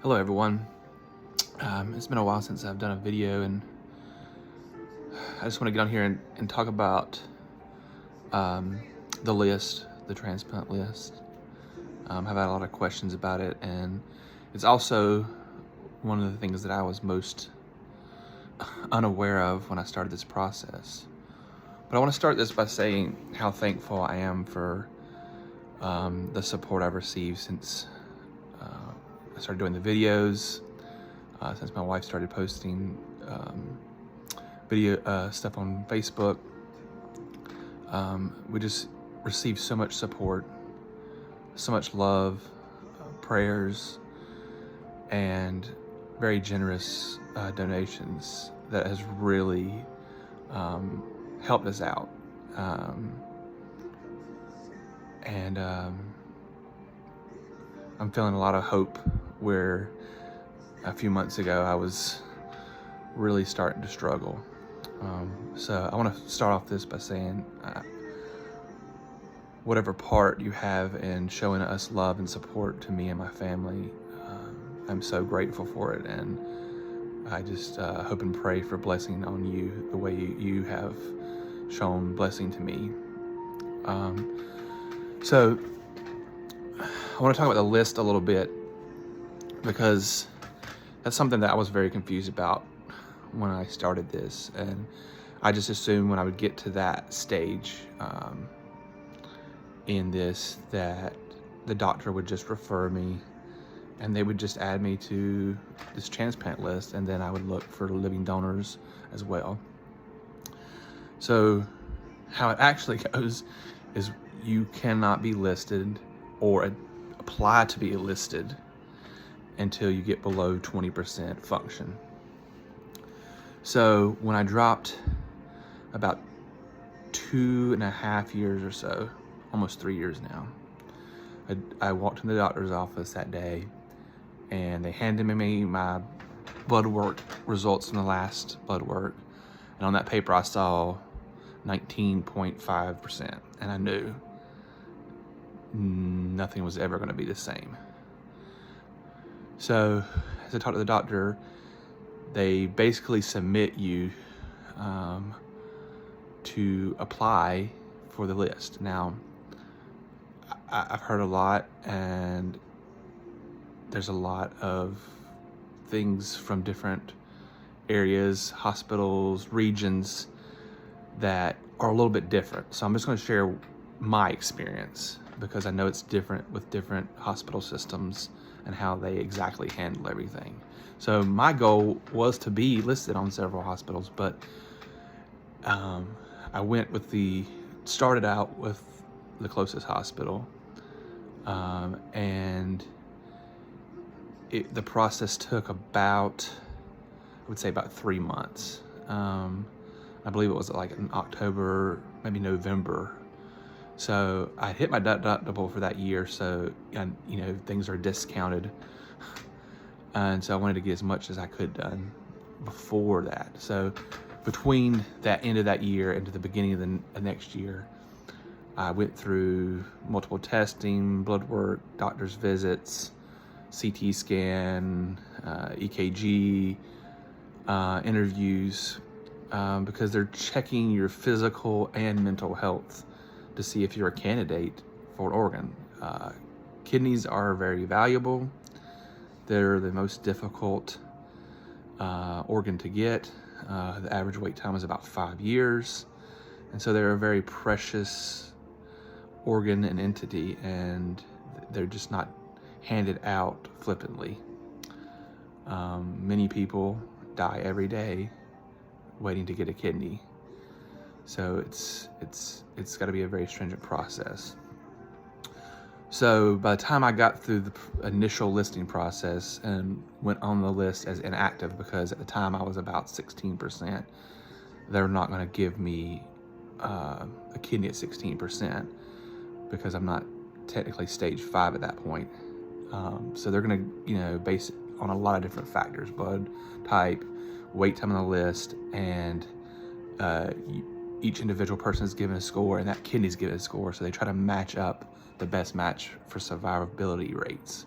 Hello everyone. It's been a while since I've done a video, and I just want to get on here and talk about the list, the transplant list. I've had a lot of questions about it, and it's also one of the things that I was most unaware of when I started this process. But I want to start this by saying how thankful I am for the support I've received since I started doing the videos, since my wife started posting video stuff on Facebook. We just received so much support, so much love, prayers, and very generous donations that has really helped us out. I'm feeling a lot of hope where a few months ago I was really starting to struggle. So I want to start off this by saying whatever part you have in showing us love and support to me and my family, I'm so grateful for it, and I just hope and pray for blessing on you the way you have shown blessing to me. So I want to talk about the list a little bit, because that's something that I was very confused about when I started this, and I just assumed when I would get to that stage in this that the doctor would just refer me and they would just add me to this transplant list, and then I would look for living donors as well. So how it actually goes is you cannot be listed or apply to be listed until you get below 20% function. So when I dropped about 2.5 years or so, almost 3 years now, I walked in the doctor's office that day, and they handed me my blood work results from the last blood work. And on that paper I saw 19.5%, and I knew nothing was ever going to be the same. So as I talked to the doctor, they basically submit you to apply for the list. Now, I've heard a lot, and there's a lot of things from different areas, hospitals, regions that are a little bit different. So I'm just going to share my experience, because I know it's different with different hospital systems and how they exactly handle everything. So my goal was to be listed on several hospitals, but I started out with the closest hospital, and the process took about 3 months. I believe it was like in October, maybe November. So I hit my deductible for that year, so things are discounted, and so I wanted to get as much as I could done before that. So between that end of that year and to the beginning of the next year, I went through multiple testing, blood work, doctor's visits, CT scan, EKG, interviews, because they're checking your physical and mental health to see if you're a candidate for an organ. Kidneys are very valuable. They're the most difficult organ to get. The average wait time is about 5 years. And so they're a very precious organ and entity, and they're just not handed out flippantly. Many people die every day waiting to get a kidney. So it's got to be a very stringent process. So by the time I got through the initial listing process and went on the list as inactive, because at the time I was about 16%, they're not going to give me a kidney at 16%, because I'm not technically stage 5 at that point. So they're going to base it on a lot of different factors: blood type, wait time on the list, and each individual person is given a score, and that kidney's given a score. So they try to match up the best match for survivability rates.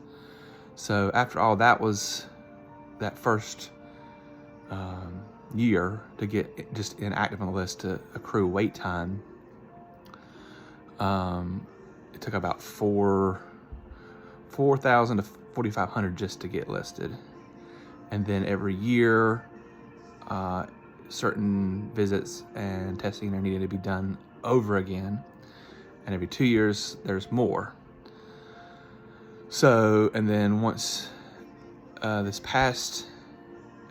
So after all that was that first year to get just inactive on the list to accrue wait time, it took about 4,000 to 4,500 just to get listed. And then every year, certain visits and testing are needed to be done over again. And every 2 years, there's more. So, and then once this past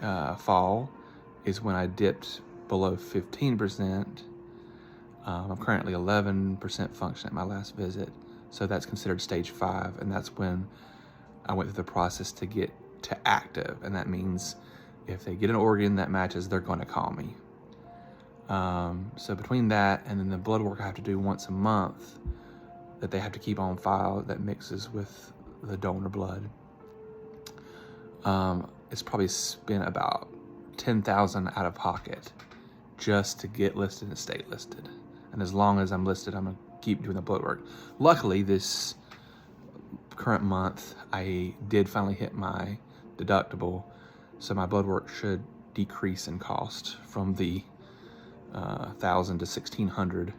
fall is when I dipped below 15%. I'm currently 11% function at my last visit. So that's considered stage 5. And that's when I went through the process to get to active. And that means if they get an organ that matches, they're going to call me. So between that and then the blood work I have to do once a month that they have to keep on file that mixes with the donor blood, it's probably spent about $10,000 out of pocket just to get listed and stay listed. And as long as I'm listed, I'm gonna keep doing the blood work. Luckily, this current month, I did finally hit my deductible, so my blood work should decrease in cost from the $1,000 to $1,600,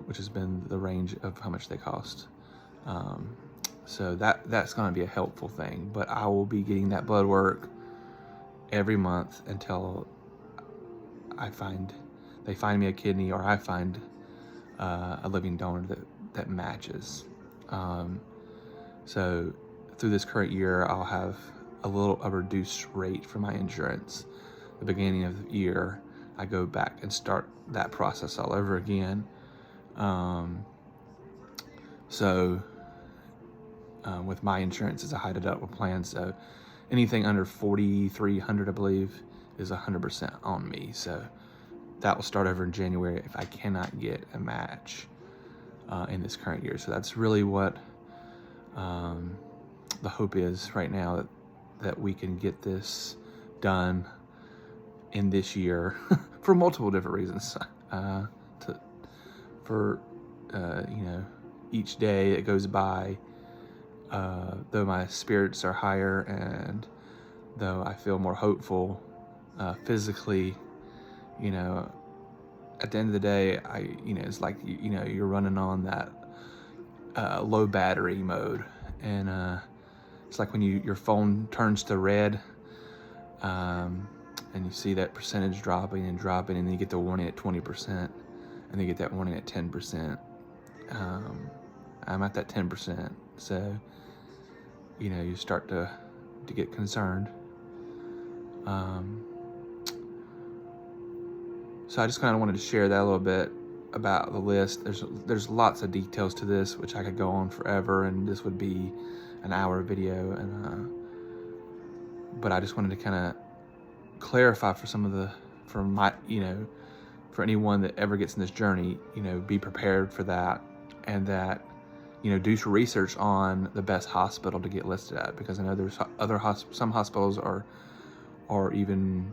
which has been the range of how much they cost. So that's going to be a helpful thing. But I will be getting that blood work every month until they find me a kidney, or I find a living donor that matches. So through this current year, I'll have a reduced rate for my insurance. The beginning of the year, I go back and start that process all over again. With my insurance, it's a high deductible plan, so anything under $4,300, I believe, is 100% on me. So that will start over in January if I cannot get a match in this current year. So that's really what the hope is right now, that we can get this done in this year for multiple different reasons. Each day that goes by, though my spirits are higher and though I feel more hopeful physically, at the end of the day, it's like, you're running on that low battery mode. And it's like when your phone turns to red, and you see that percentage dropping, and then you get the warning at 20%, and then you get that warning at 10%. I'm at that 10%, so you start to get concerned. So I just kind of wanted to share that a little bit about the list. There's lots of details to this, which I could go on forever, and this would be an hour video. But I just wanted to kind of clarify for anyone that ever gets in this journey, be prepared for that, and that, do some research on the best hospital to get listed at, because I know there's some hospitals are even,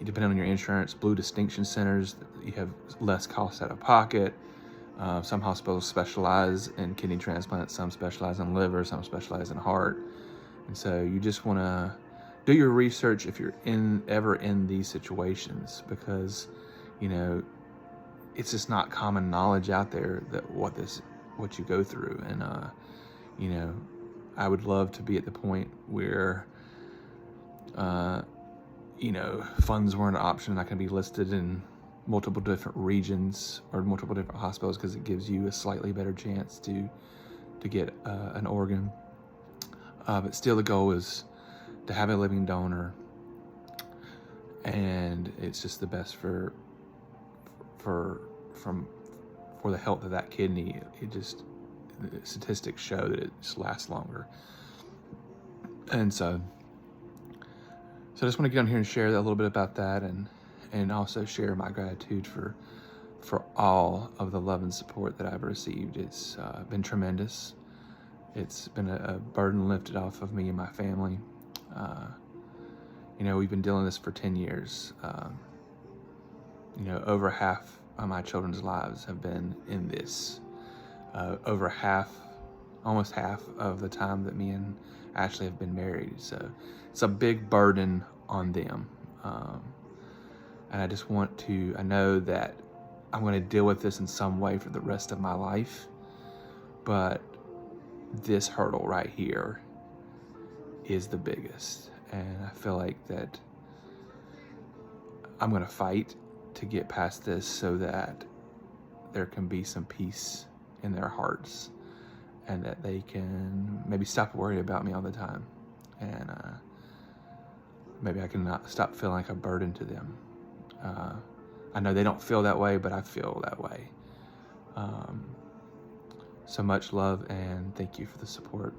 depending on your insurance, blue distinction centers, you have less cost out of pocket. Some hospitals specialize in kidney transplant, some specialize in liver, some specialize in heart. And so you just want to do your research if you're ever in these situations, because, it's just not common knowledge out there that what you go through. And, I would love to be at the point where, funds weren't an option, and I can be listed in multiple different regions or multiple different hospitals, because it gives you a slightly better chance to get an organ. But still, the goal is to have a living donor, and it's just the best for the health of that kidney. The statistics show that it just lasts longer. And so I just want to get on here and share a little bit about that, and also share my gratitude for all of the love and support that I've received. It's been tremendous. It's been a burden lifted off of me and my family. We've been dealing with this for 10 years. Over half of my children's lives have been in this. Over half almost half of the time that me and Ashley have been married. So it's a big burden on them. And I just I know that I'm going to deal with this in some way for the rest of my life, but this hurdle right here is the biggest. And I feel like that I'm going to fight to get past this so that there can be some peace in their hearts and that they can maybe stop worrying about me all the time. And maybe I can not stop feeling like a burden to them. I know they don't feel that way, but I feel that way. So much love, and thank you for the support.